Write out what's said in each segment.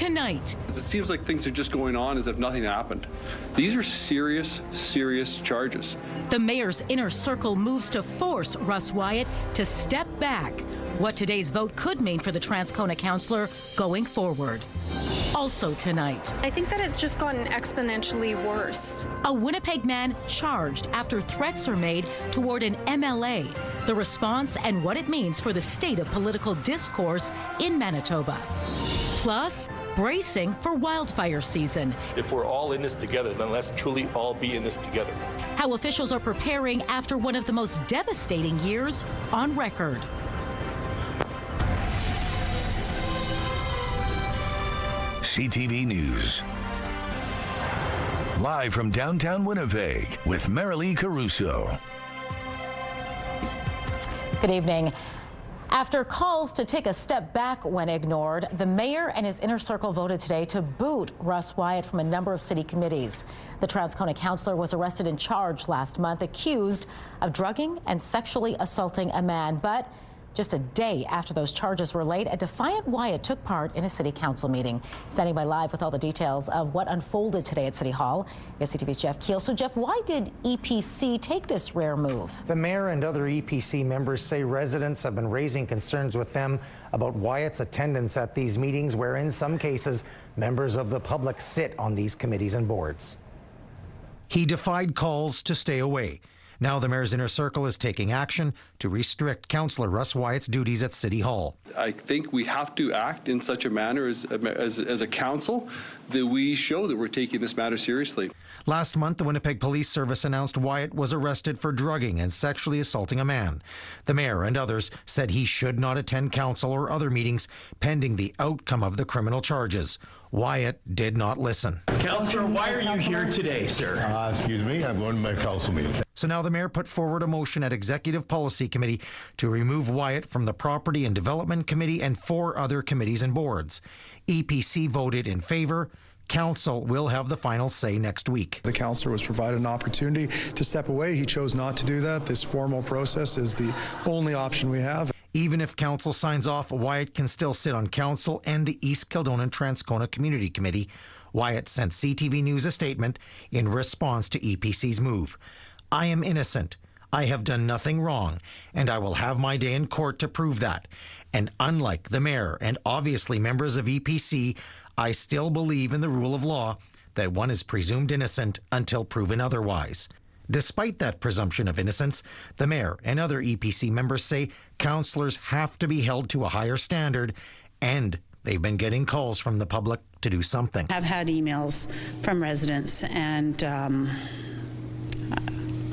tonight. It seems like things are just going on as if nothing happened. These are serious, serious charges. The mayor's inner circle moves to force Russ Wyatt to step back. What today's vote could mean for the Transcona councillor going forward. Also tonight, I think that it's just gotten exponentially worse. A Winnipeg man charged after threats are made toward an MLA. The response and what it means for the state of political discourse in Manitoba. Plus, bracing for wildfire season. If we're all in this together, then let's truly all be in this together. How officials are preparing after one of the most devastating years on record. CTV News. Live from downtown Winnipeg with Marilee Caruso. Good evening. After calls to take a step back when ignored, the mayor and his inner circle voted today to boot Russ Wyatt from a number of city committees. The Transcona councillor was arrested and charged last month, accused of drugging and sexually assaulting a man. But just a day after those charges were laid, a defiant Wyatt took part in a city council meeting. Standing by live with all the details of what unfolded today at City Hall is CTV's Jeff Keel. So, Jeff, why did EPC take this rare move? The mayor and other EPC members say residents have been raising concerns with them about Wyatt's attendance at these meetings, where in some cases, members of the public sit on these committees and boards. He defied calls to stay away. Now the mayor's inner circle is taking action to restrict Councillor Russ Wyatt's duties at City Hall. I think we have to act in such a manner as a council that we show that we're taking this matter seriously. Last month, the Winnipeg Police Service announced Wyatt was arrested for drugging and sexually assaulting a man. The mayor and others said he should not attend council or other meetings pending the outcome of the criminal charges. Wyatt did not listen. Councillor, why are you here today, sir? Excuse me, I'm going to my council meeting. So now the mayor put forward a motion at Executive Policy Committee to remove Wyatt from the Property and Development Committee and 4 other committees and boards. EPC voted in favor. Council will have the final say next week. The councillor was provided an opportunity to step away. He chose not to do that. This formal process is the only option we have. Even if council signs off, Wyatt can still sit on council and the East Kildonan Transcona Community Committee. Wyatt sent CTV News a statement in response to EPC's move. I am innocent. I have done nothing wrong, and I will have my day in court to prove that. And unlike the mayor and obviously members of EPC, I still believe in the rule of law that one is presumed innocent until proven otherwise. Despite that presumption of innocence, the mayor and other EPC members say councillors have to be held to a higher standard, and they've been getting calls from the public to do something. I've had emails from residents, and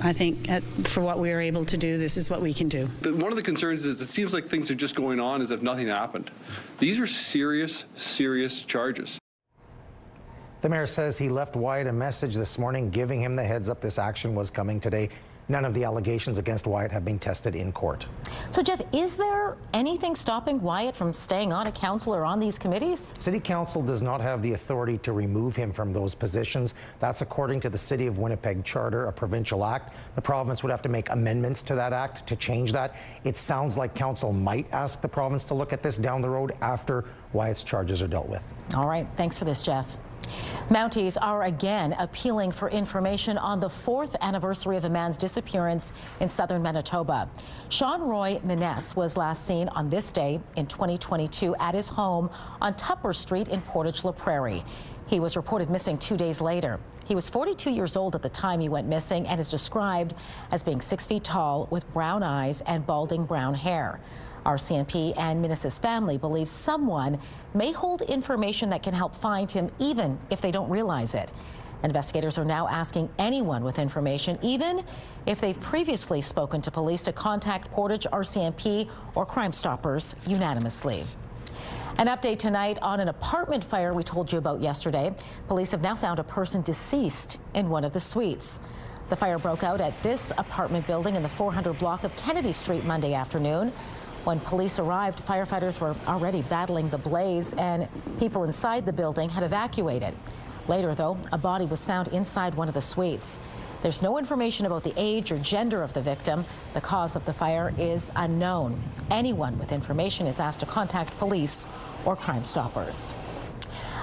I think for what we are able to do, this is what we can do. One of the concerns is it seems like things are just going on as if nothing happened. These are serious, serious charges. The mayor says he left Wyatt a message this morning giving him the heads up this action was coming today. None of the allegations against Wyatt have been tested in court. So, Jeff, is there anything stopping Wyatt from staying on a council or on these committees? City Council does not have the authority to remove him from those positions. That's according to the City of Winnipeg Charter, a provincial act. The province would have to make amendments to that act to change that. It sounds like council might ask the province to look at this down the road after Wyatt's charges are dealt with. All right. Thanks for this, Jeff. Mounties are again appealing for information on the 4th anniversary of a man's disappearance in southern Manitoba. Sean Roy Miness was last seen on this day in 2022 at his home on Tupper Street in Portage La Prairie. He was reported missing 2 days later. He was 42 years old at the time he went missing and is described as being 6 feet tall with brown eyes and balding brown hair. RCMP and Miness's family believe someone may hold information that can help find him even if they don't realize it. Investigators are now asking anyone with information, even if they've previously spoken to police, to contact Portage RCMP or Crime Stoppers unanimously. An update tonight on an apartment fire we told you about yesterday. Police have now found a person deceased in one of the suites. The fire broke out at this apartment building in the 400 block of Kennedy Street Monday afternoon. When police arrived, firefighters were already battling the blaze and people inside the building had evacuated. Later, though, a body was found inside one of the suites. There's no information about the age or gender of the victim. The cause of the fire is unknown. Anyone with information is asked to contact police or Crime Stoppers.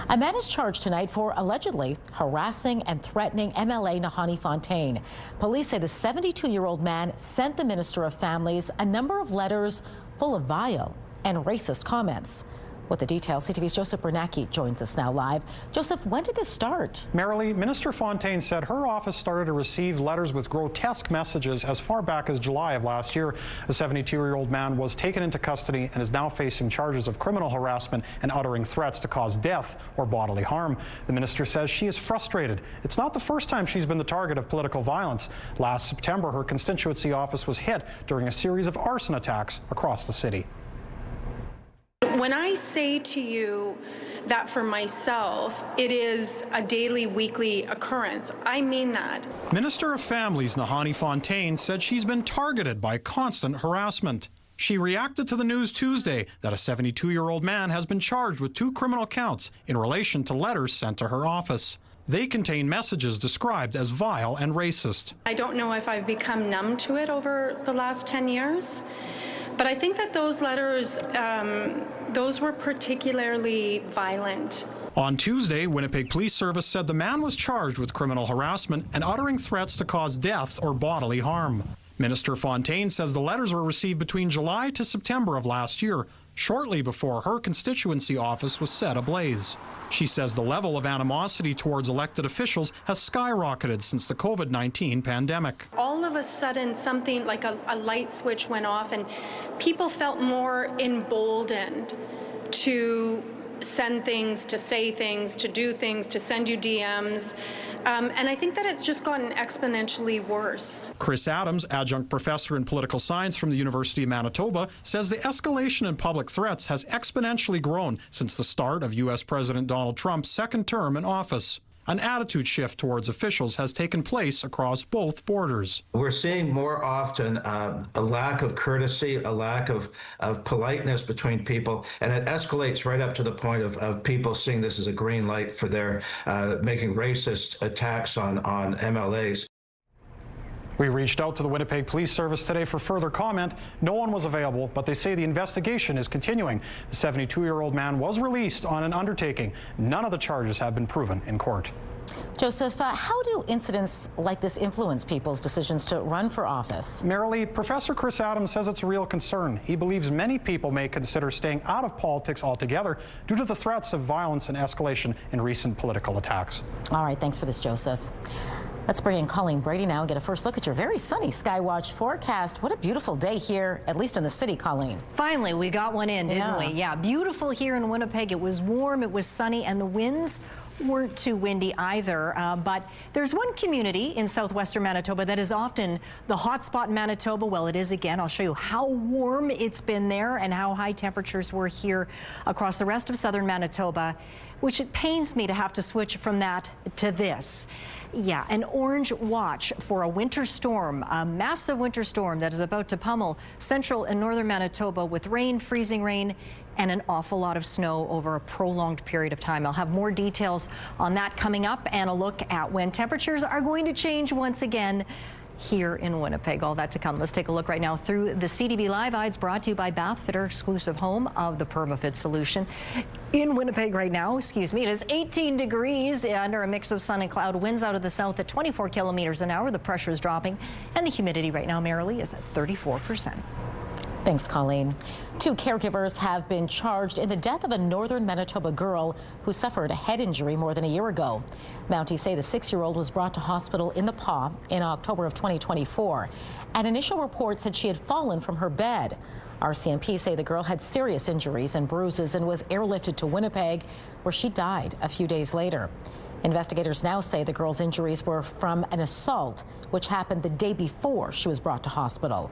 A man is charged tonight for allegedly harassing and threatening MLA Fontaine. Police say the 72-year-old man sent the Minister of Families a number of letters full of vile and racist comments. With the details, CTV's Joseph Bernacki joins us now live. Joseph, when did this start? Marilee, Minister Fontaine said her office started to receive letters with grotesque messages as far back as July of last year. A 72-year-old man was taken into custody and is now facing charges of criminal harassment and uttering threats to cause death or bodily harm. The minister says she is frustrated. It's not the first time she's been the target of political violence. Last September, her constituency office was hit during a series of arson attacks across the city. When I say to you that for myself, it is a daily, weekly occurrence, I mean that. Minister of Families Nahani Fontaine said she's been targeted by constant harassment. She reacted to the news Tuesday that a 72-year-old man has been charged with 2 criminal counts in relation to letters sent to her office. They contain messages described as vile and racist. I don't know if I've become numb to it over the last 10 years. But I think that those letters, those were particularly violent. On Tuesday, Winnipeg Police Service said the man was charged with criminal harassment and uttering threats to cause death or bodily harm. Minister Fontaine says the letters were received between July to September of last year, shortly before her constituency office was set ablaze. She says the level of animosity towards elected officials has skyrocketed since the COVID-19 pandemic. All of a sudden, something like a light switch went off and people felt more emboldened to send things, to say things, to do things, to send you DMs. And I think that it's just gotten exponentially worse. Chris Adams, adjunct professor in political science from the University of Manitoba, says the escalation in public threats has exponentially grown since the start of U.S. President Donald Trump's second term in office. An attitude shift towards officials has taken place across both borders. We're seeing more often a lack of courtesy, a lack of politeness between people, and it escalates right up to the point of people seeing this as a green light for their making racist attacks on MLAs. We reached out to the Winnipeg Police Service today for further comment. No one was available, but they say the investigation is continuing. The 72-year-old man was released on an undertaking. None of the charges have been proven in court. Joseph, how do incidents like this influence people's decisions to run for office? Marilee, Professor Chris Adams says it's a real concern. He believes many people may consider staying out of politics altogether due to the threats of violence and escalation in recent political attacks. All right, thanks for this, Joseph. Let's bring in Colleen Brady now and get a first look at your very sunny Skywatch forecast. What a beautiful day here, at least in the city, Colleen. Finally, we got one in, didn't we? Yeah, beautiful here in Winnipeg. It was warm, it was sunny, and the winds weren't too windy either. But there's one community in southwestern Manitoba that is often the hot spot in Manitoba. Well, it is again. I'll show you how warm it's been there and how high temperatures were here across the rest of southern Manitoba, which it pains me to have to switch from that to this. Yeah, an orange watch for a winter storm, a massive winter storm that is about to pummel central and northern Manitoba with rain, freezing rain, and an awful lot of snow over a prolonged period of time. I'll have more details on that coming up and a look at when temperatures are going to change once again here in Winnipeg. All that to come. Let's take a look right now through the CTV Live Eyes, brought to you by Bathfitter, exclusive home of the PermaFit solution. In Winnipeg right now, it is 18 degrees under a mix of sun and cloud. Winds out of the south at 24 kilometers an hour. The pressure is dropping, and the humidity right now, Marilee, is at 34%. Thanks, Colleen. 2 caregivers have been charged in the death of a northern Manitoba girl who suffered a head injury more than a year ago. Mounties say the 6-year-old was brought to hospital in the Paw in October of 2024. An initial report said she had fallen from her bed. RCMP say the girl had serious injuries and bruises and was airlifted to Winnipeg, where she died a few days later. Investigators now say the girl's injuries were from an assault, which happened the day before she was brought to hospital.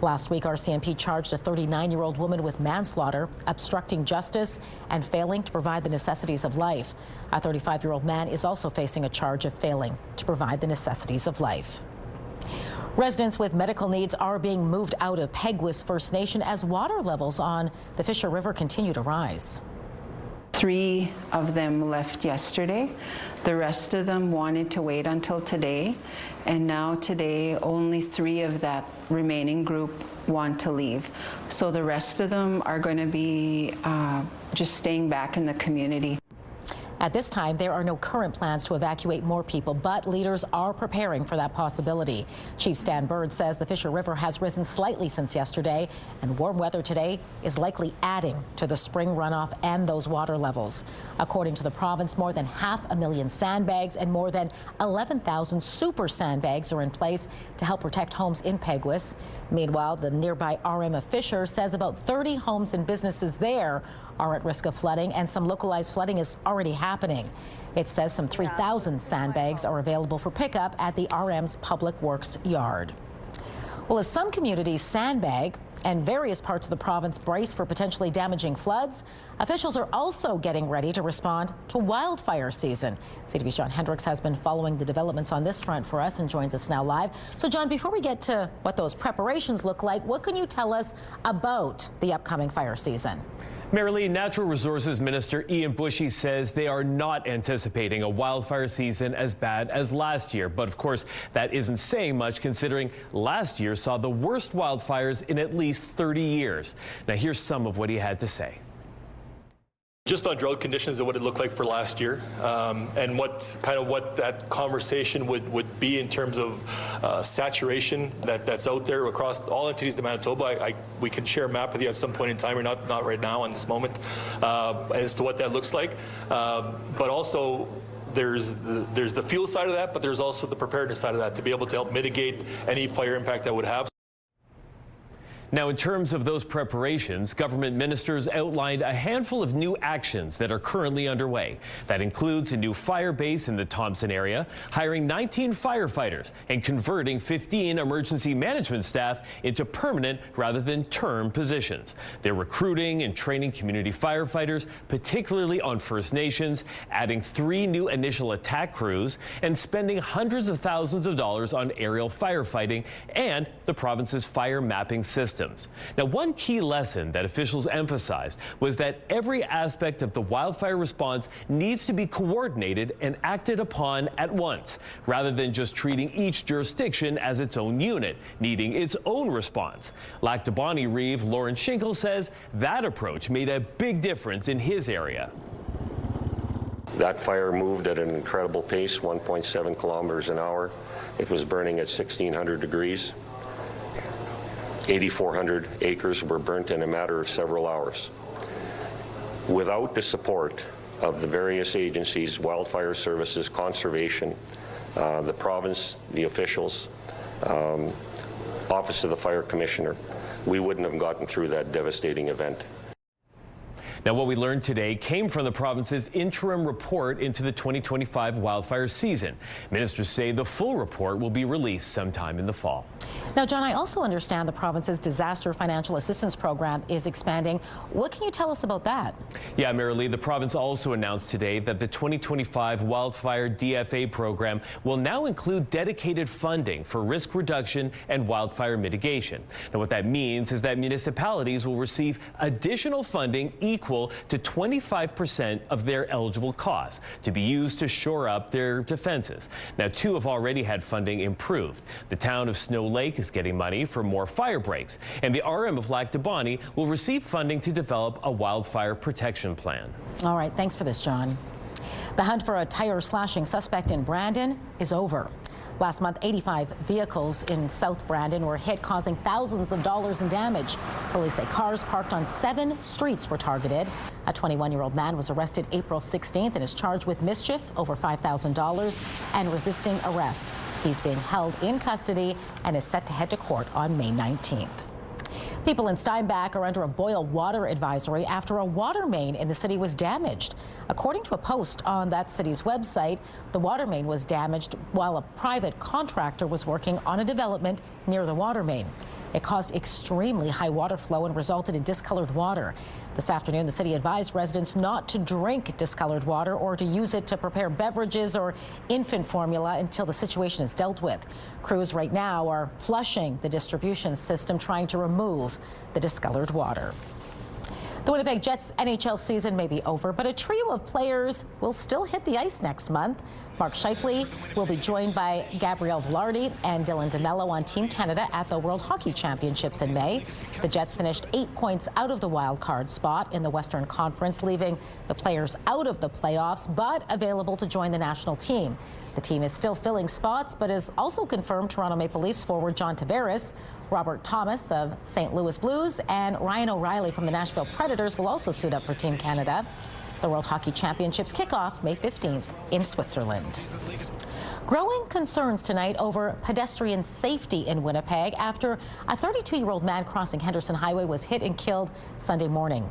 Last week, RCMP charged a 39-year-old woman with manslaughter, obstructing justice, and failing to provide the necessities of life. A 35-year-old man is also facing a charge of failing to provide the necessities of life. Residents with medical needs are being moved out of Peguis First Nation as water levels on the Fisher River continue to rise. 3 of them left yesterday. The rest of them wanted to wait until today. And now today, only 3 of that remaining group want to leave. So the rest of them are going to be just staying back in the community. At this time, there are no current plans to evacuate more people, but leaders are preparing for that possibility. Chief Stan Bird says the Fisher River has risen slightly since yesterday, and warm weather today is likely adding to the spring runoff and those water levels. According to the province, more than 500,000 sandbags and more than 11,000 super sandbags are in place to help protect homes in Peguis. Meanwhile, the nearby RM of Fisher says about 30 homes and businesses there are at risk of flooding, and some localized flooding is already happening. It says some 3,000 sandbags are available for pickup at the RM's Public Works yard. Well, as some communities sandbag and various parts of the province brace for potentially damaging floods, officials are also getting ready to respond to wildfire season. CTV's John Hendricks has been following the developments on this front for us and joins us now live. So, John, before we get to what those preparations look like, what can you tell us about the upcoming fire season? Marilee, Natural Resources Minister Ian Bushy says they are not anticipating a wildfire season as bad as last year. But of course, that isn't saying much considering last year saw the worst wildfires in at least 30 years. Now, here's some of what he had to say. Just on drought conditions and what it looked like for last year, and what that conversation would be in terms of saturation that's out there across all entities of Manitoba. We can share a map with you at some point in time, or not right now in this moment, as to what that looks like. But also, there's the fuel side of that, but there's also the preparedness side of that to be able to help mitigate any fire impact that would have. Now, in terms of those preparations, government ministers outlined a handful of new actions that are currently underway. That includes a new fire base in the Thompson area, hiring 19 firefighters, and converting 15 emergency management staff into permanent rather than term positions. They're recruiting and training community firefighters, particularly on First Nations, adding 3 new initial attack crews, and spending hundreds of thousands of dollars on aerial firefighting and the province's fire mapping system. Now, one key lesson that officials emphasized was that every aspect of the wildfire response needs to be coordinated and acted upon at once, rather than just treating each jurisdiction as its own unit, needing its own response. Lac du Bonnet Reeve Lauren Schinkel says that approach made a big difference in his area. That fire moved at an incredible pace, 1.7 kilometers an hour. It was burning at 1,600 degrees. 8,400 acres were burnt in a matter of several hours. Without the support of the various agencies, wildfire services, conservation, the province, the officials, Office of the Fire Commissioner, we wouldn't have gotten through that devastating event. Now, what we learned today came from the province's interim report into the 2025 wildfire season. Ministers say the full report will be released sometime in the fall. Now, John, I also understand the province's disaster financial assistance program is expanding. What can you tell us about that? Yeah, Marilee, the province also announced today that the 2025 wildfire DFA program will now include dedicated funding for risk reduction and wildfire mitigation. Now, what that means is that municipalities will receive additional funding equal to 25% of their eligible costs to be used to shore up their defenses. Now, 2 have already had funding improved. The town of Snow Lake is getting money for more fire breaks, and the RM of Lac du Bonnet will receive funding to develop a wildfire protection plan. All right, thanks for this, John. The hunt for a tire-slashing suspect in Brandon is over. Last month, 85 vehicles in South Brandon were hit, causing thousands of dollars in damage. Police say cars parked on 7 streets were targeted. A 21-year-old man was arrested April 16th and is charged with mischief, over $5,000, and resisting arrest. He's being held in custody and is set to head to court on May 19th. People in Steinbach are under a boil water advisory after a water main in the city was damaged. According to a post on that city's website, the water main was damaged while a private contractor was working on a development near the water main. It caused extremely high water flow and resulted in discolored water. This afternoon, the city advised residents not to drink discolored water or to use it to prepare beverages or infant formula until the situation is dealt with. Crews right now are flushing the distribution system, trying to remove the discolored water. The Winnipeg Jets NHL season may be over, but a trio of players will still hit the ice next month. Mark Scheifele will be joined by Gabriel Velarde and Dylan DeMello on Team Canada at the World Hockey Championships in May. The Jets finished 8 points out of the wild card spot in the Western Conference, leaving the players out of the playoffs, but available to join the national team. The team is still filling spots, but has also confirmed Toronto Maple Leafs forward John Tavares, Robert Thomas of St. Louis Blues, and Ryan O'Reilly from the Nashville Predators will also suit up for Team Canada. The World Hockey Championships kick off May 15th in Switzerland. Growing concerns tonight over pedestrian safety in Winnipeg after a 32-year-old man crossing Henderson Highway was hit and killed Sunday morning.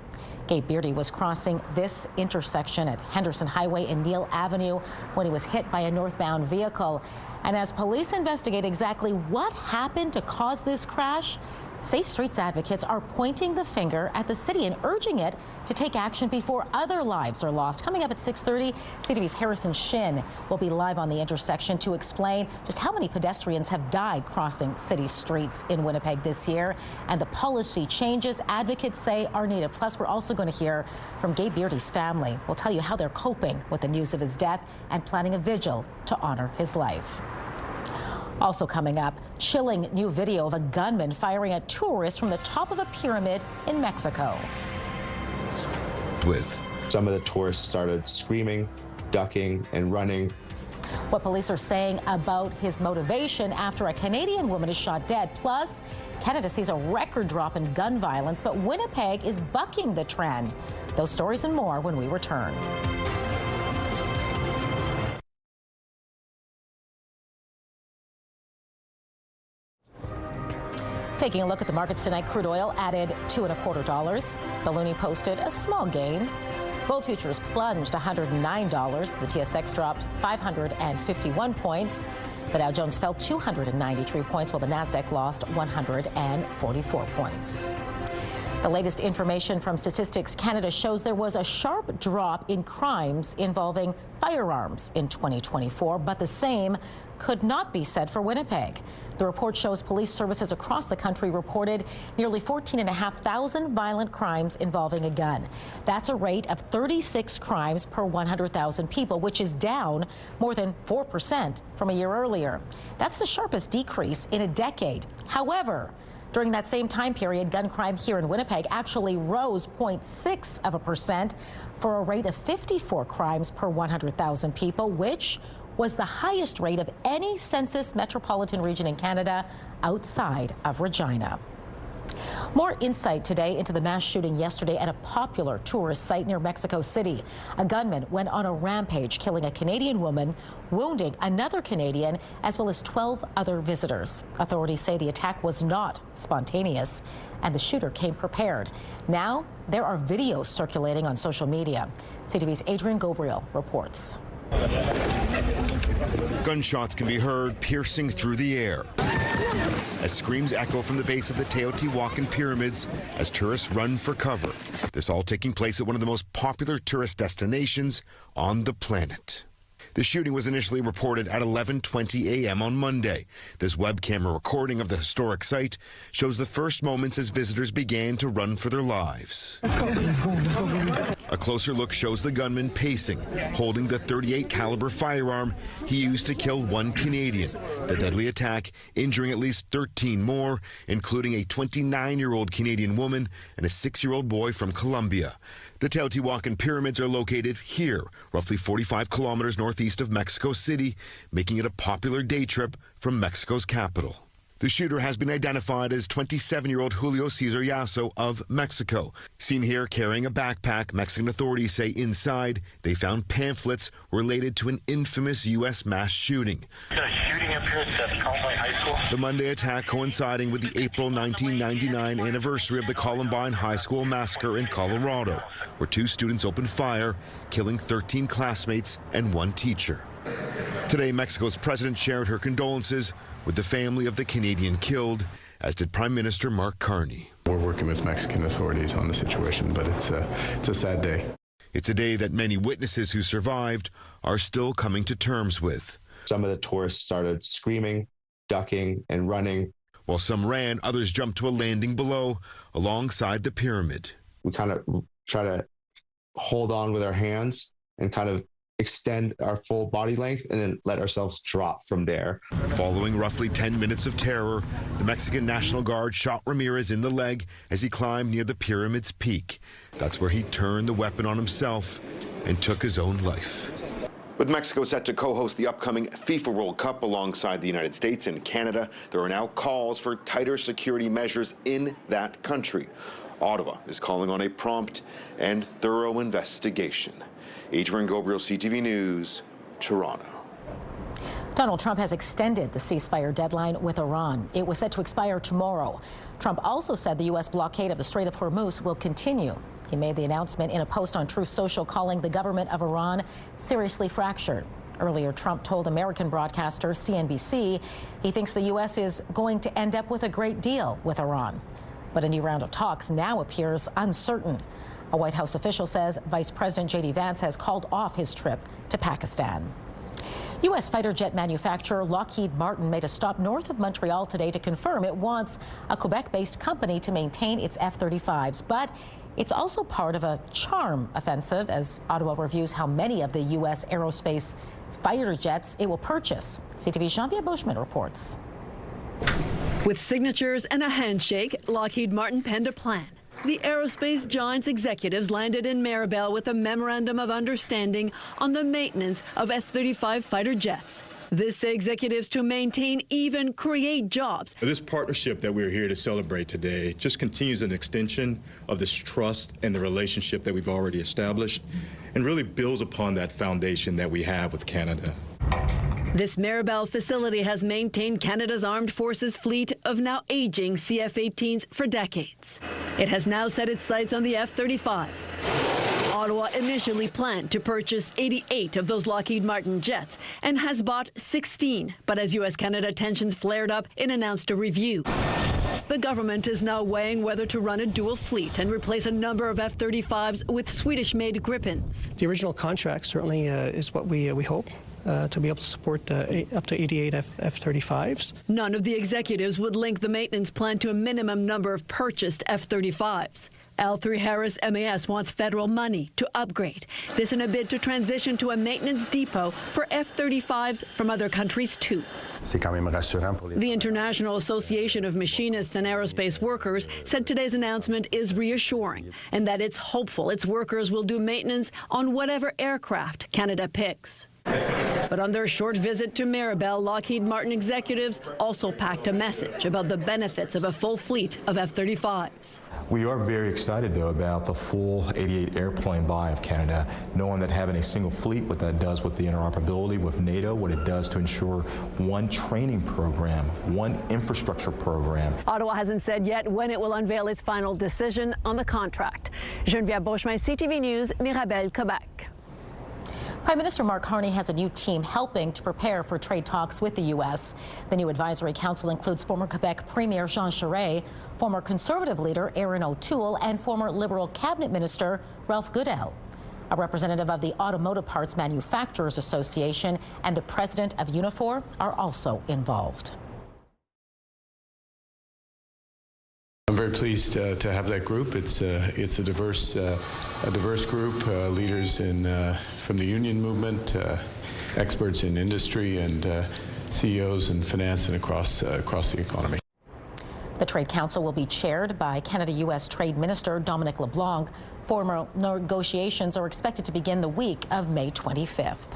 Gabe Beardy was crossing this intersection at Henderson Highway and Neil Avenue when he was hit by a northbound vehicle. And as police investigate exactly what happened to cause this crash, Safe Streets advocates are pointing the finger at the city and urging it to take action before other lives are lost. Coming up at 6:30, CTV's Harrison Shin will be live on the intersection to explain just how many pedestrians have died crossing city streets in Winnipeg this year and the policy changes advocates say are needed. Plus, we're also going to hear from Gabe Beardy's family. We'll tell you how they're coping with the news of his death and planning a vigil to honor his life. Also coming up, chilling new video of a gunman firing at tourists from the top of a pyramid in Mexico. Some of the tourists started screaming, ducking, and running. What police are saying about his motivation after a Canadian woman is shot dead. Plus, Canada sees a record drop in gun violence, but Winnipeg is bucking the trend. Those stories and more when we return. Taking a look at the markets tonight, crude oil added $2.25. The loonie posted a small gain. Gold futures plunged $109. The TSX dropped 551 points. The Dow Jones fell 293 points, while the Nasdaq lost 144 points. The latest information from Statistics Canada shows there was a sharp drop in crimes involving firearms in 2024, but the same could not be said for Winnipeg. The report shows police services across the country reported nearly 14,500 violent crimes involving a gun. That's a rate of 36 crimes per 100,000 people, which is down more than 4% from a year earlier. That's the sharpest decrease in a decade. However, during that same time period, gun crime here in Winnipeg actually rose 0.6% for a rate of 54 crimes per 100,000 people, which was the highest rate of any census metropolitan region in Canada outside of Regina. More insight today into the mass shooting yesterday at a popular tourist site near Mexico City. A gunman went on a rampage, killing a Canadian woman, wounding another Canadian, as well as 12 other visitors. Authorities say the attack was not spontaneous, and the shooter came prepared. Now, there are videos circulating on social media. CTV's Adrian Gabriel reports. Gunshots can be heard piercing through the air as screams echo from the base of the Teotihuacan pyramids as tourists run for cover. This all taking place at one of the most popular tourist destinations on the planet. The shooting was initially reported at 11:20 a.m. on Monday. This web camera recording of the historic site shows the first moments as visitors began to run for their lives. Let's go. A closer look shows the gunman pacing, holding the .38 caliber firearm he used to kill one Canadian. The deadly attack injuring at least 13 more, including a 29-year-old Canadian woman and a 6-year-old boy from Colombia. The Teotihuacan pyramids are located here, roughly 45 kilometers northeast of Mexico City, making it a popular day trip from Mexico's capital. The shooter has been identified as 27-year-old Julio Cesar Yasso of Mexico. Seen here carrying a backpack, Mexican authorities say inside they found pamphlets related to an infamous U.S. mass shooting. The Monday attack coinciding with the April 1999 anniversary of the Columbine High School massacre in Colorado, where 2 students opened fire, killing 13 classmates and 1 teacher. Today, Mexico's president shared her condolences with the family of the Canadian killed, as did Prime Minister Mark Carney. We're working with Mexican authorities on the situation, but it's a sad day. It's a day that many witnesses who survived are still coming to terms with. Some of the tourists started screaming, ducking, and running. While some ran, others jumped to a landing below, alongside the pyramid. we kind of try to hold on with our hands and kind of extend our full body length and then let ourselves drop from there. Following roughly 10 minutes of terror, the Mexican National Guard shot Ramirez in the leg as he climbed near the pyramid's peak. That's where he turned the weapon on himself and took his own life. With Mexico set to co-host the upcoming FIFA World Cup alongside the United States and Canada, there are now calls for tighter security measures in that country. Ottawa is calling on a prompt and thorough investigation. Adrian Gabriel, CTV News, Toronto. Donald Trump has extended the ceasefire deadline with Iran. It was set to expire tomorrow. Trump also said the U.S. blockade of the Strait of Hormuz will continue. He made the announcement in a post on Truth Social, calling the government of Iran seriously fractured. Earlier, Trump told American broadcaster CNBC he thinks the U.S. is going to end up with a great deal with Iran. But a new round of talks now appears uncertain. A White House official says Vice President J.D. Vance has called off his trip to Pakistan. U.S. fighter jet manufacturer Lockheed Martin made a stop north of Montreal today to confirm it wants a Quebec-based company to maintain its F-35s. But it's also part of a charm offensive as Ottawa reviews how many of the U.S. aerospace fighter jets it will purchase. CTV's Jean-Pierre Bushman reports. With signatures and a handshake, Lockheed Martin penned a plan. The aerospace giant's executives landed in Mirabel with a memorandum of understanding on the maintenance of F-35 fighter jets. This, say executives, to maintain, even create jobs. This partnership that we're here to celebrate today just continues an extension of this trust and the relationship that we've already established and really builds upon that foundation that we have with Canada. This Mirabel facility has maintained Canada's armed forces fleet of now aging CF-18s for decades. It has now set its sights on the F-35s. Ottawa initially planned to purchase 88 of those Lockheed Martin jets and has bought 16. But as U.S.-Canada tensions flared up, it announced a review. The government is now weighing whether to run a dual fleet and replace a number of F-35s with Swedish-made Gripens. The original contract certainly is what we hope. To be able to support up to 88 F-35s. None of the executives would link the maintenance plan to a minimum number of purchased F-35s. L3 MAS wants federal money to upgrade. This in a bid to transition to a maintenance depot for F-35s from other countries too. The International Association of Machinists and Aerospace Workers said today's announcement is reassuring and that it's hopeful its workers will do maintenance on whatever aircraft Canada picks. But on their short visit to Mirabel, Lockheed Martin executives also packed a message about the benefits of a full fleet of F-35s. We are very excited, though, about the full 88 airplane buy of Canada, knowing that having a single fleet, what that does with the interoperability with NATO, what it does to ensure one training program, one infrastructure program. Ottawa hasn't said yet when it will unveil its final decision on the contract. Geneviève Beauchemin, CTV News, Mirabel, Quebec. Prime Minister Mark Carney has a new team helping to prepare for trade talks with the U.S. The new advisory council includes former Quebec Premier Jean Charest, former Conservative leader Erin O'Toole, and former Liberal Cabinet Minister Ralph Goodale. A representative of the Automotive Parts Manufacturers Association and the president of Unifor are also involved. I'm very pleased to have that group. It's a diverse group, leaders from the union movement, experts in industry, and CEOs in finance and across the economy. The Trade Council will be chaired by Canada-U.S. Trade Minister Dominic LeBlanc. Formal negotiations are expected to begin the week of May 25th.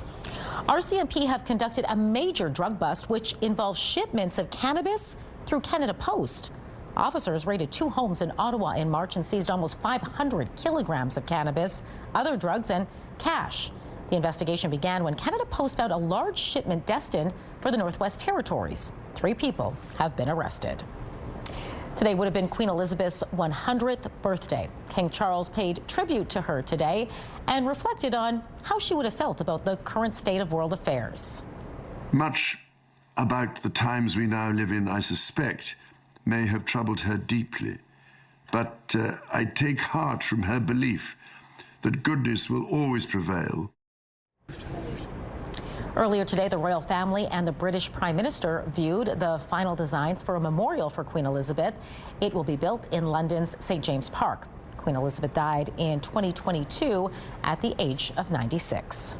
RCMP have conducted a major drug bust which involves shipments of cannabis through Canada Post. Officers raided 2 homes in Ottawa in March and seized almost 500 kilograms of cannabis, other drugs, and cash. The investigation began when Canada Post found a large shipment destined for the Northwest Territories. 3 people have been arrested. Today would have been Queen Elizabeth's 100th birthday. King Charles paid tribute to her today and reflected on how she would have felt about the current state of world affairs. Much about the times we now live in, I suspect, may have troubled her deeply, but I take heart from her belief that goodness will always prevail. Earlier today, the royal family and the British Prime Minister viewed the final designs for a memorial for Queen Elizabeth. It will be built in London's St. James Park. Queen Elizabeth died in 2022 at the age of 96.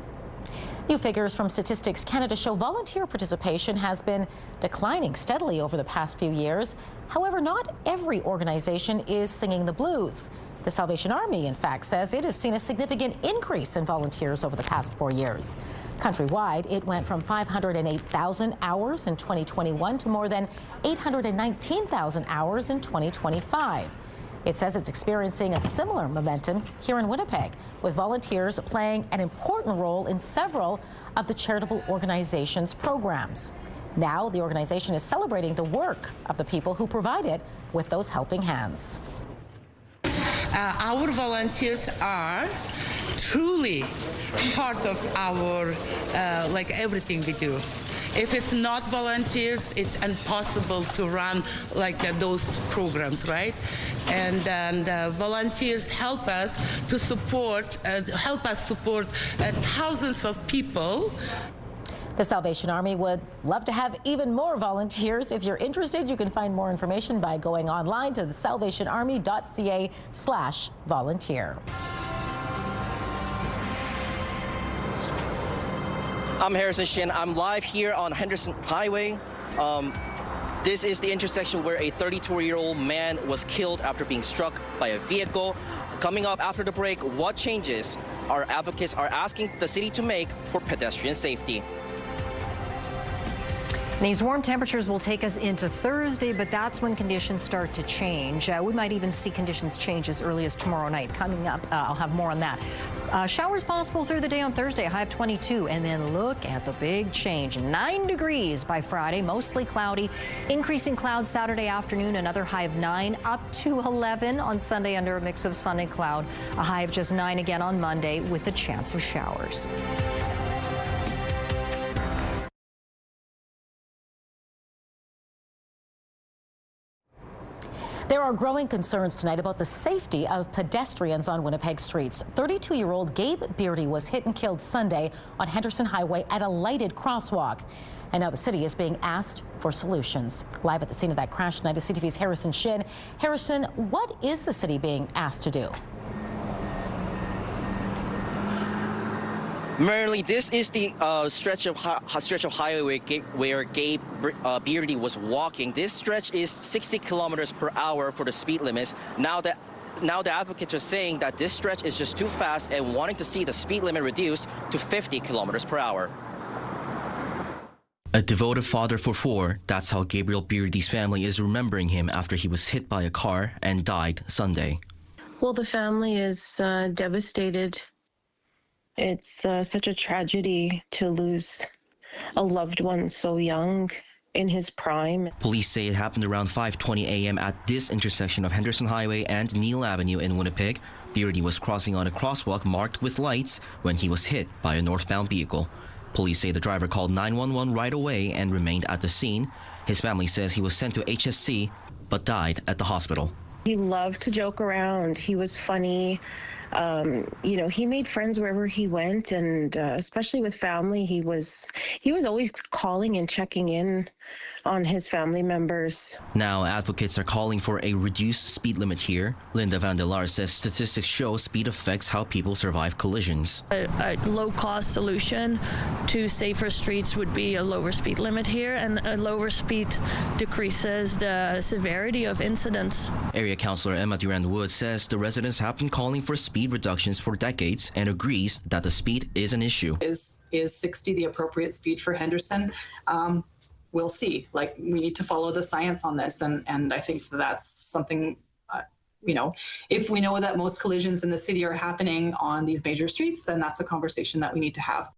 New figures from Statistics Canada show volunteer participation has been declining steadily over the past few years. However, not every organization is singing the blues. The Salvation Army, in fact, says it has seen a significant increase in volunteers over the past 4 years. Countrywide, it went from 508,000 hours in 2021 to more than 819,000 hours in 2025. It says it's experiencing a similar momentum here in Winnipeg, with volunteers playing an important role in several of the charitable organization's programs. Now, the organization is celebrating the work of the people who provide it with those helping hands. Our volunteers are truly part of our, like everything we do. If it's not volunteers, it's impossible to run like those programs, right? And volunteers help us to support, thousands of people. The Salvation Army would love to have even more volunteers. If you're interested, you can find more information by going online to thesalvationarmy.ca/volunteer. I'm Harrison Shin. I'm live here on Henderson Highway. This is the intersection where a 32-year-old man was killed after being struck by a vehicle. Coming up after the break, what changes our advocates are asking the city to make for pedestrian safety? These warm temperatures will take us into Thursday, but that's when conditions start to change. We might even see conditions change as early as tomorrow night. Coming up, I'll have more on that. Showers possible through the day on Thursday, a high of 22. And then look at the big change. 9 degrees by Friday, mostly cloudy. Increasing clouds Saturday afternoon, another high of 9, up to 11 on Sunday under a mix of sun and cloud. A high of just 9 again on Monday with the chance of showers. There are growing concerns tonight about the safety of pedestrians on Winnipeg streets. 32-year-old Gabe Beardy was hit and killed Sunday on Henderson Highway at a lighted crosswalk. And now the city is being asked for solutions. Live at the scene of that crash tonight is CTV's Harrison Shin. Harrison, what is the city being asked to do? Merely, this is the stretch of highway where Gabe Beardy was walking. This stretch is 60 kilometers per hour for the speed limits. Now the advocates are saying that this stretch is just too fast and wanting to see the speed limit reduced to 50 kilometers per hour. A devoted father for 4, that's how Gabriel Beardy's family is remembering him after he was hit by a car and died Sunday. Well, the family is devastated. It's such a tragedy to lose a loved one so young in his prime. Police say it happened around 5:20 a.m. at this intersection of Henderson Highway and Neil Avenue in Winnipeg. Beardy was crossing on a crosswalk marked with lights when he was hit by a northbound vehicle. Police say the driver called 911 right away and remained at the scene. His family says he was sent to HSC but died at the hospital. He loved to joke around. He was funny. You know, he made friends wherever he went, and especially with family, he was always calling and checking in on his family members. Now, advocates are calling for a reduced speed limit here. Linda van der Laar says statistics show speed affects how people survive collisions. A low-cost solution to safer streets would be a lower speed limit here, and a lower speed decreases the severity of incidents. Area Councillor Emma Durand-Wood says the residents have been calling for speed reductions for decades and agrees that the speed is an issue. Is 60 the appropriate speed for Henderson? We'll see. Like, we need to follow the science on this, and I think that's something, you know, if we know that most collisions in the city are happening on these major streets, then that's a conversation that we need to have.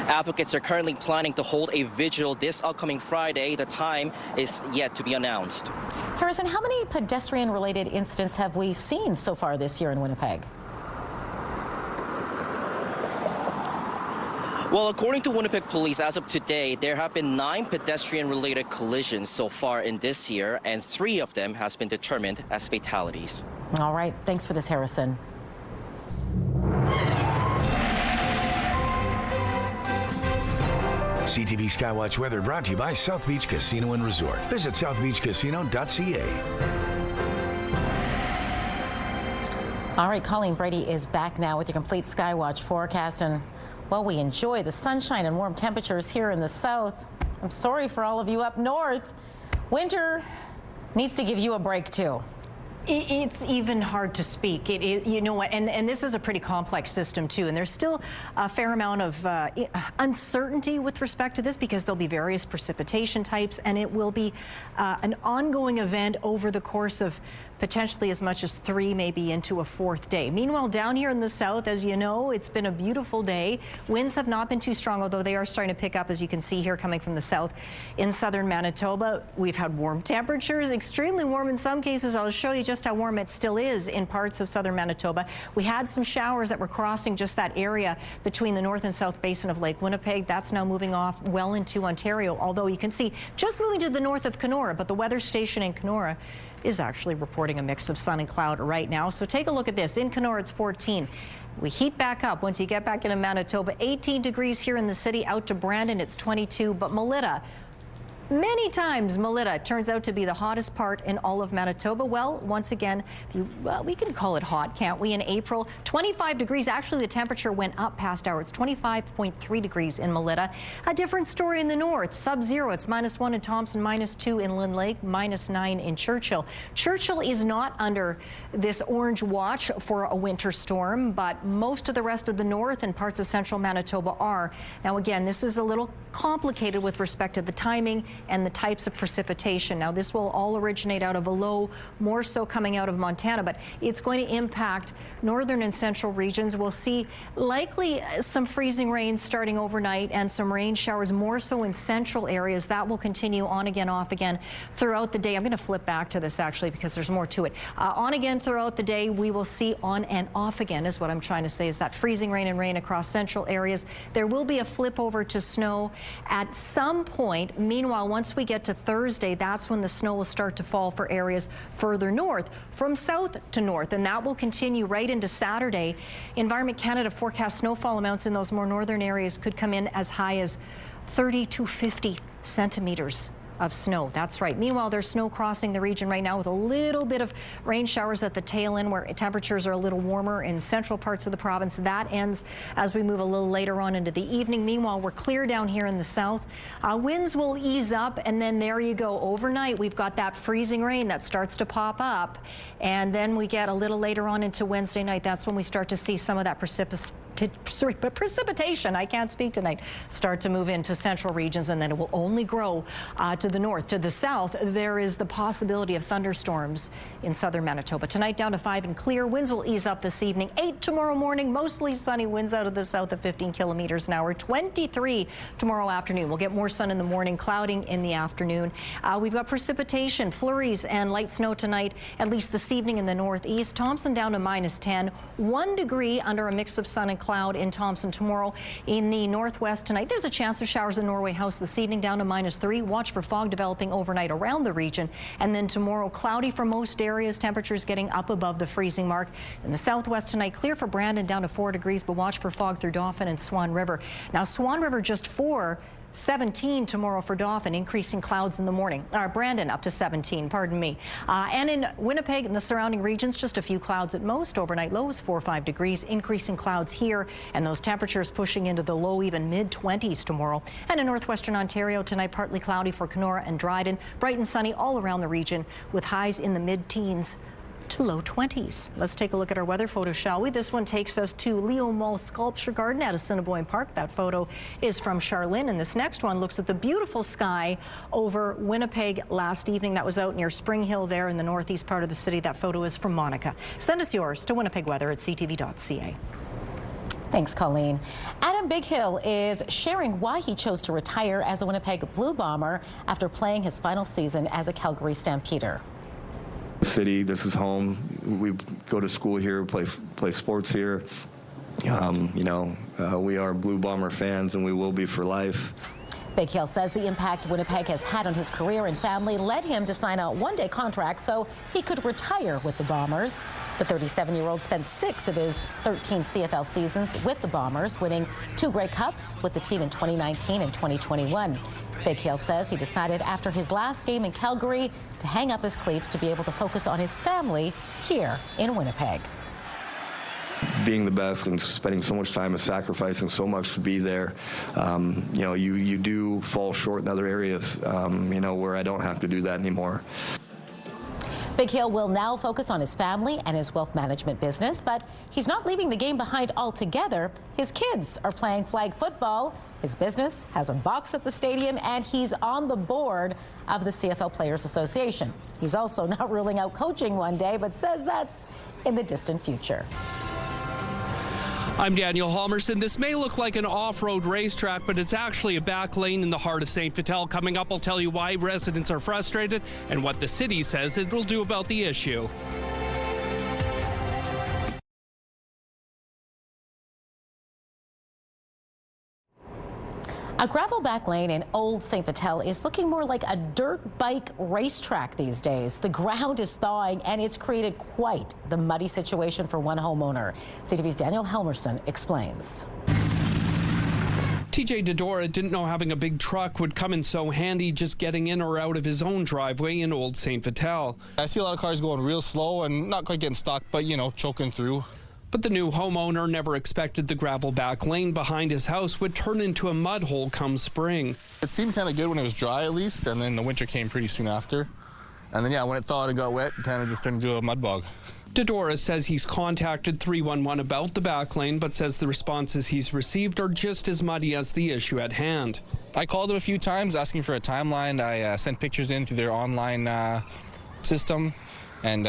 Advocates are currently planning to hold a vigil this upcoming Friday. The time is yet to be announced. Harrison, how many pedestrian-related incidents have we seen so far this year in Winnipeg? Well, according to Winnipeg Police, as of today, there have been 9 pedestrian-related collisions so far in this year, and 3 of them has been determined as fatalities. All right. Thanks for this, Harrison. CTV Skywatch weather brought to you by South Beach Casino and Resort. Visit southbeachcasino.ca. All right, Colleen Brady is back now with your complete Skywatch forecast. And while we enjoy the sunshine and warm temperatures here in the south, I'm sorry for all of you up north. Winter needs to give you a break, too. It's even hard to speak. You know what, and this is a pretty complex system too, and there's still a fair amount of uncertainty with respect to this because there'll be various precipitation types, and it will be an ongoing event over the course of potentially as much as 3, maybe into a 4th day. Meanwhile, down here in the south, as you know, it's been a beautiful day. Winds have not been too strong, although they are starting to pick up, as you can see here, coming from the south in southern Manitoba. We've had warm temperatures, extremely warm in some cases. I'll show you just how warm it still is in parts of southern Manitoba. We had some showers that were crossing just that area between the north and south basin of Lake Winnipeg. That's now moving off well into Ontario, although you can see just moving to the north of Kenora, but the weather station in Kenora is actually reporting a mix of sun and cloud right now. So take a look at this. In Kenora, it's 14. We heat back up once you get back into Manitoba. 18 degrees here in the city. Out to Brandon, it's 22. But Melita, many times Melita turns out to be the hottest part in all of Manitoba. Well, once again, we can call it hot, can't we? In April, 25 degrees. Actually, the temperature went up past hour. It's 25.3 degrees in Melita. A different story in the north. Sub-zero. It's -1 in Thompson, -2 in Lynn Lake, -9 in Churchill. Churchill is not under this orange watch for a winter storm, but most of the rest of the north and parts of central Manitoba are. Now, again, this is a little complicated with respect to the timing and the types of precipitation. Now, this will all originate out of a low, more so coming out of Montana, but it's going to impact northern and central regions. We'll see likely some freezing rain starting overnight and some rain showers more so in central areas. That will continue on again, off again throughout the day. I'm going to flip back to this actually because there's more to it. On again throughout the day, we will see on and off again is what I'm trying to say, is that freezing rain and rain across central areas. There will be a flip over to snow at some point. Meanwhile, once we get to Thursday, that's when the snow will start to fall for areas further north, from south to north, and that will continue right into Saturday. Environment Canada forecasts snowfall amounts in those more northern areas could come in as high as 30 to 50 centimeters of snow. That's right. Meanwhile, there's snow crossing the region right now with a little bit of rain showers at the tail end where temperatures are a little warmer in central parts of the province. That ends as we move a little later on into the evening. Meanwhile, we're clear down here in the south. Winds will ease up, and then there you go. Overnight, we've got that freezing rain that starts to pop up, and then we get a little later on into Wednesday night. That's when we start to see some of that precipitation, I can't speak tonight, start to move into central regions, and then it will only grow to the north. To the south, there is the possibility of thunderstorms in southern Manitoba. Tonight down to 5 and clear. Winds will ease up this evening. 8 tomorrow morning, mostly sunny, winds out of the south of 15 kilometers an hour. 23 tomorrow afternoon. We'll get more sun in the morning, clouding in the afternoon. We've got precipitation, flurries and light snow tonight, at least this evening in the northeast. Thompson down to -10, 1 degree under a mix of sun and cloud in Thompson tomorrow. In the northwest tonight, there's a chance of showers in Norway House this evening, down to -3. Watch for fog developing overnight around the region. And then tomorrow, cloudy for most areas, temperatures getting up above the freezing mark. In the southwest tonight, clear for Brandon, down to 4 degrees, but watch for fog through Dauphin and Swan River. Now, Swan River just 4. 17 tomorrow for Dauphin, increasing clouds in the morning. Brandon up to 17, pardon me. And in Winnipeg and the surrounding regions, just a few clouds at most. Overnight lows 4 or 5 degrees, increasing clouds here, and those temperatures pushing into the low, even mid-20s tomorrow. And in northwestern Ontario tonight, partly cloudy for Kenora and Dryden. Bright and sunny all around the region with highs in the mid-teens to low 20s. Let's take a look at our weather photo, shall we? This one takes us to Leo Mall Sculpture Garden at Assiniboine Park. That photo is from Charlene, and this next one looks at the beautiful sky over Winnipeg last evening. That was out near Spring Hill there in the northeast part of the city. That photo is from Monica. Send us yours to winnipegweather@ctv.ca. Thanks, Colleen. Adam Bighill is sharing why he chose to retire as a Winnipeg Blue Bomber after playing his final season as a Calgary Stampeder. City, this is home. We go to school here, play sports here. We are Blue Bomber fans, and we will be for life. Bighill says the impact Winnipeg has had on his career and family led him to sign a one-day contract so he could retire with the Bombers. The 37-year-old spent 6 of his 13 CFL seasons with the Bombers, winning 2 Grey Cups with the team in 2019 and 2021. Bighill says he decided after his last game in Calgary to hang up his cleats to be able to focus on his family here in Winnipeg. being the best and spending so much time and sacrificing so much to be there, you know, you do fall short in other areas, you know, where I don't have to do that anymore. Bighill will now focus on his family and his wealth management business, but he's not leaving the game behind altogether. His kids are playing flag football. His business has a box at the stadium, and he's on the board of the CFL Players Association. He's also not ruling out coaching one day, but says that's in the distant future. I'm Daniel Halmerson. This may look like an off-road racetrack, but it's actually a back lane in the heart of St. Vital. Coming up, I'll tell you why residents are frustrated and what the city says it will do about the issue. A gravel back lane in Old St. Vital is looking more like a dirt bike racetrack these days. The ground is thawing, and it's created quite the muddy situation for one homeowner. CTV's Daniel Halmerson explains. TJ Dodora didn't know having a big truck would come in so handy just getting in or out of his own driveway in Old St. Vital. I see a lot of cars going real slow and not quite getting stuck, but, you know, choking through. But the new homeowner never expected the gravel back lane behind his house would turn into a mud hole come spring. It seemed kind of good when it was dry at least, and then the winter came pretty soon after. And then, yeah, when it thawed and got wet, it kind of just turned into a mud bog. Dodora says he's contacted 311 about the back lane, but says the responses he's received are just as muddy as the issue at hand. I called them a few times asking for a timeline. I sent pictures in through their online system. And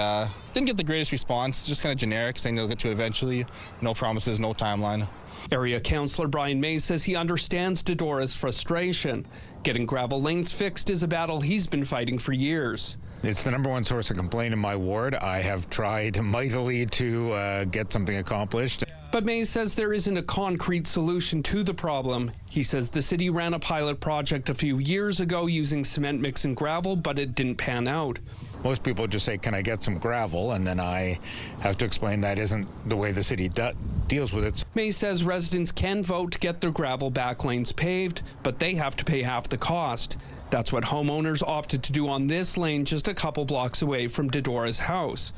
didn't get the greatest response, just kind of generic, saying they'll get to it eventually. No promises, no timeline. Area Councillor Brian Mays says he understands Dodora's frustration. Getting gravel lanes fixed is a battle he's been fighting for years. It's the #1 source of complaint in my ward. I have tried mightily to get something accomplished. But Mays says there isn't a concrete solution to the problem. He says the city ran a pilot project a few years ago using cement mix and gravel, but it didn't pan out. Most people just say, can I get some gravel? And then I have to explain that isn't the way the city deals with it. Mays says residents can vote to get their gravel back lanes paved, but they have to pay half the cost. That's what homeowners opted to do on this lane just a couple blocks away from Dodora's house.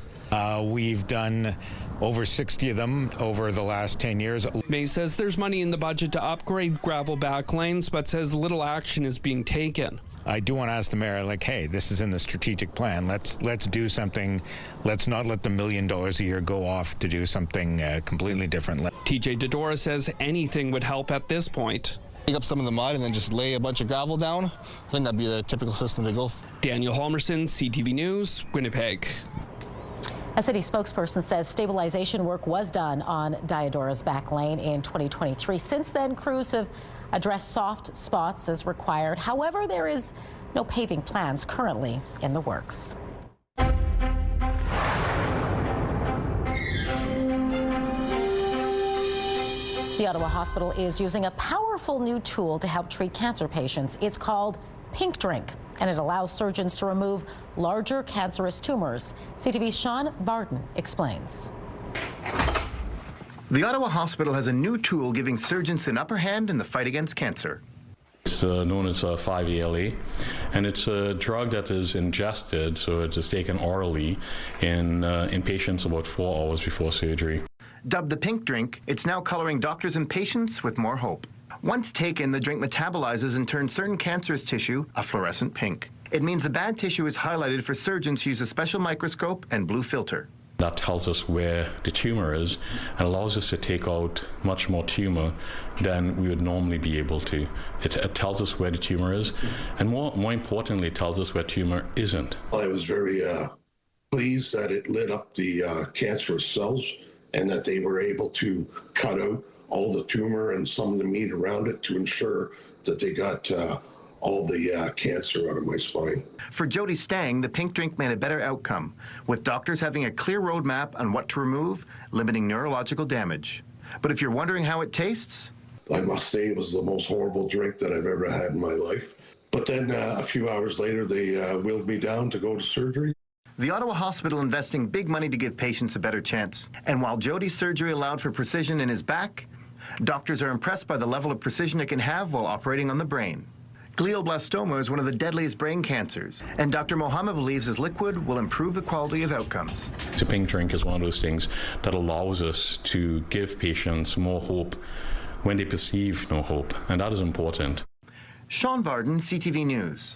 We've done over 60 of them over the last 10 years. Mays says there's money in the budget to upgrade gravel back lanes, but says little action is being taken. I do want to ask the mayor, like, hey, this is in the strategic plan. Let's do something. Let's not let the $1 million a year go off to do something completely different. TJ Dodora says anything would help at this point. Pick up some of the mud and then just lay a bunch of gravel down. I think that'd be the typical system to go. Daniel Halmerson, CTV News, Winnipeg. A city spokesperson says stabilization work was done on Diodora's back lane in 2023. Since then, crews have addressed soft spots as required. However, there is no paving plans currently in the works. The Ottawa Hospital is using a powerful new tool to help treat cancer patients. It's called Pink Drink, and it allows surgeons to remove larger cancerous tumors. CTV's Sean Barton explains. The Ottawa Hospital has a new tool giving surgeons an upper hand in the fight against cancer. It's known as 5-ALA, and it's a drug that is ingested, so it is taken orally in patients about 4 hours before surgery. Dubbed the Pink Drink, it's now coloring doctors and patients with more hope. Once taken, the drink metabolizes and turns certain cancerous tissue a fluorescent pink. It means the bad tissue is highlighted for surgeons who use a special microscope and blue filter. That tells us where the tumor is and allows us to take out much more tumor than we would normally be able to. It tells us where the tumor is, and more importantly, it tells us where tumor isn't. I was very pleased that it lit up the cancerous cells and that they were able to cut out all the tumor and some of the meat around it to ensure that they got all the cancer out of my spine. For Jody Stang, the Pink Drink made a better outcome, with doctors having a clear roadmap on what to remove, limiting neurological damage. But if you're wondering how it tastes, I must say it was the most horrible drink that I've ever had in my life. But then a few hours later, they wheeled me down to go to surgery. The Ottawa Hospital investing big money to give patients a better chance. And while Jody's surgery allowed for precision in his back, doctors are impressed by the level of precision it can have while operating on the brain. Glioblastoma is one of the deadliest brain cancers, and Dr. Mohammed believes his liquid will improve the quality of outcomes. The pink drink is one of those things that allows us to give patients more hope when they perceive no hope, and that is important. Sean Varden, CTV News.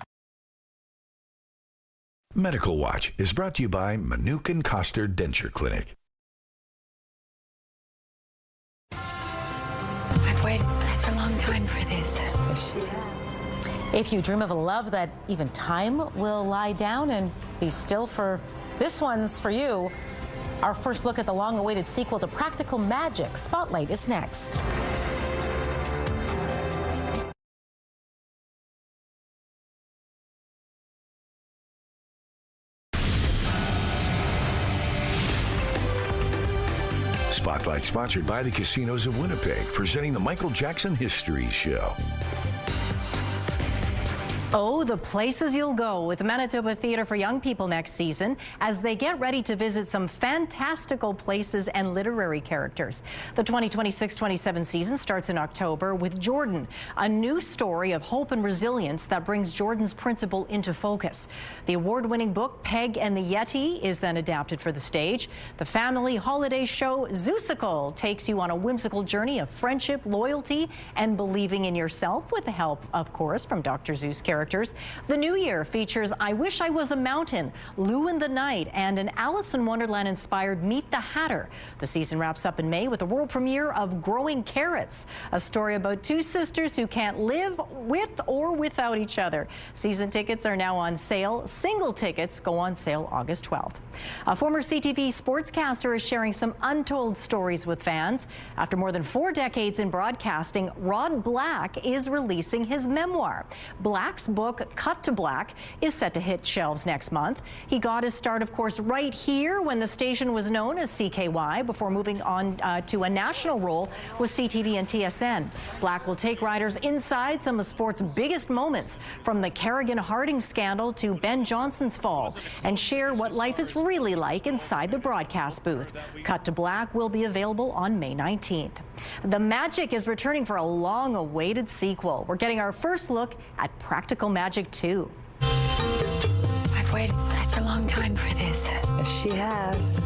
Medical Watch is brought to you by Manukin Koster Denture Clinic. I've waited such a long time for this. If you dream of a love that even time will lie down and be still, for this one's for you. Our first look at the long-awaited sequel to Practical Magic. Spotlight is next. Spotlight sponsored by the Casinos of Winnipeg, presenting the Michael Jackson History Show. Oh, the places you'll go with the Manitoba Theatre for Young People next season as they get ready to visit some fantastical places and literary characters. The 2026-27 season starts in October with Jordan, a new story of hope and resilience that brings Jordan's principle into focus. The award-winning book Peg and the Yeti is then adapted for the stage. The family holiday show Zeusical takes you on a whimsical journey of friendship, loyalty, and believing in yourself, with the help, of course, from Dr. Seuss characters. The new year features I Wish I Was a Mountain, Lou in the Night, and an Alice in Wonderland-inspired Meet the Hatter. The season wraps up in May with the world premiere of Growing Carrots, a story about two sisters who can't live with or without each other. Season tickets are now on sale. Single tickets go on sale August 12th. A former CTV sportscaster is sharing some untold stories with fans. After more than 4 decades in broadcasting, Rod Black is releasing his memoir. Black's book, Cut to Black, is set to hit shelves next month. He got his start, of course, right here when the station was known as CKY before moving on to a national role with CTV and TSN. Black will take riders inside some of sport's biggest moments, from the Kerrigan-Harding scandal to Ben Johnson's fall, and share what life is really like inside the broadcast booth. Cut to Black will be available on May 19th. The Magic is returning for a long-awaited sequel. We're getting our first look at Practical Magic 2. I've waited such a long time for this. She has.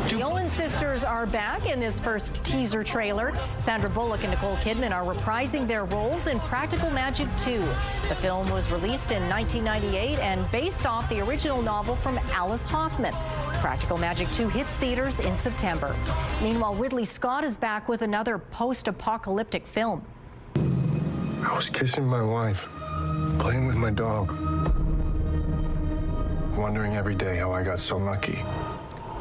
The Owen sisters are back in this first teaser trailer. Sandra Bullock and Nicole Kidman are reprising their roles in Practical Magic 2. The film was released in 1998 and based off the original novel from Alice Hoffman. Practical Magic 2 hits theaters in September. Meanwhile, Ridley Scott is back with another post-apocalyptic film. I was kissing my wife, playing with my dog, wondering every day how I got so lucky.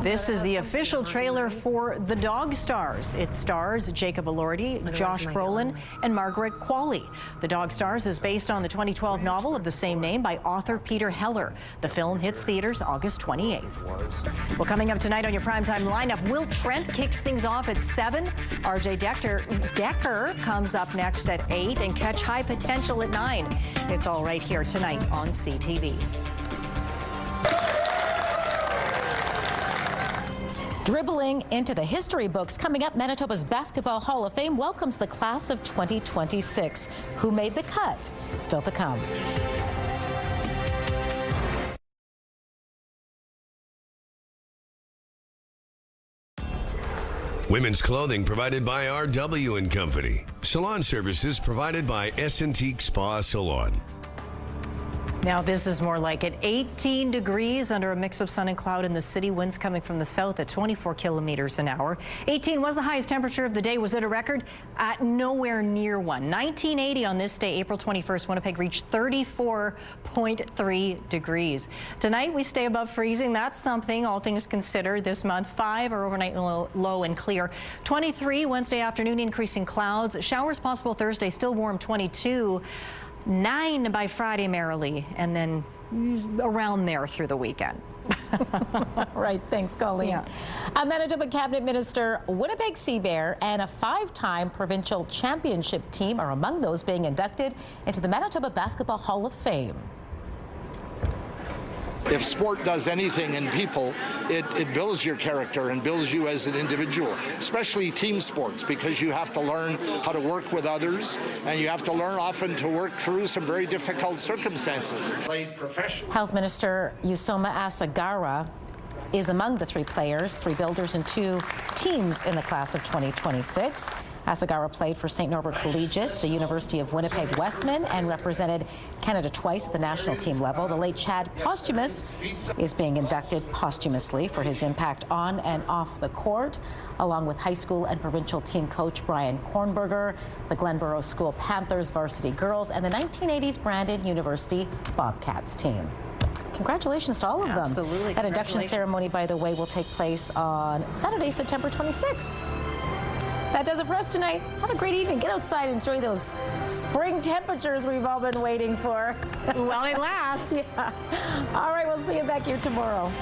This is the official trailer for The Dog Stars. It stars Jacob Elordi, Josh Brolin, and Margaret Qualley. The Dog Stars is based on the 2012 novel of the same name by author Peter Heller. The film hits theaters August 28th. Well, coming up tonight on your primetime lineup, Will Trent kicks things off at 7. RJ Decker comes up next at 8, and Catch High Potential at 9. It's all right here tonight on CTV. Dribbling into the history books. Coming up, Manitoba's Basketball Hall of Fame welcomes the class of 2026. Who made the cut? Still to come. Women's clothing provided by RW & Company. Salon services provided by S&T Spa Salon. Now this is more like it. 18 degrees under a mix of sun and cloud in the city. Winds coming from the south at 24 kilometers an hour. 18 was the highest temperature of the day. Was it a record? Nowhere near one. 1980 on this day, April 21st, Winnipeg reached 34.3 degrees. Tonight we stay above freezing. That's something, all things considered. This month, 5 are overnight low and clear. 23 Wednesday afternoon, increasing clouds. Showers possible Thursday, still warm, 22. 9 by Friday merrily, and then around there through the weekend. Right, thanks, Colleen. Yeah. A Manitoba Cabinet Minister, Winnipeg Sea Bear, and a 5-time provincial championship team are among those being inducted into the Manitoba Basketball Hall of Fame. If sport does anything in people, it builds your character and builds you as an individual, especially team sports, because you have to learn how to work with others, and you have to learn often to work through some very difficult circumstances. Health Minister Usoma Asagara is among the 3 players, 3 builders and 2 teams in the class of 2026. Asagara played for St. Norbert Collegiate, the University of Winnipeg Westman, and represented Canada twice at the national team level. The late Chad Posthumus is being inducted posthumously for his impact on and off the court, along with high school and provincial team coach Brian Kornberger, the Glenborough School Panthers varsity girls, and the 1980s Brandon University Bobcats team. Congratulations to all of them. Absolutely. That induction ceremony, by the way, will take place on Saturday, September 26th. That does it for us tonight. Have a great evening. Get outside and enjoy those spring temperatures we've all been waiting for. While they last. Yeah. All right, we'll see you back here tomorrow.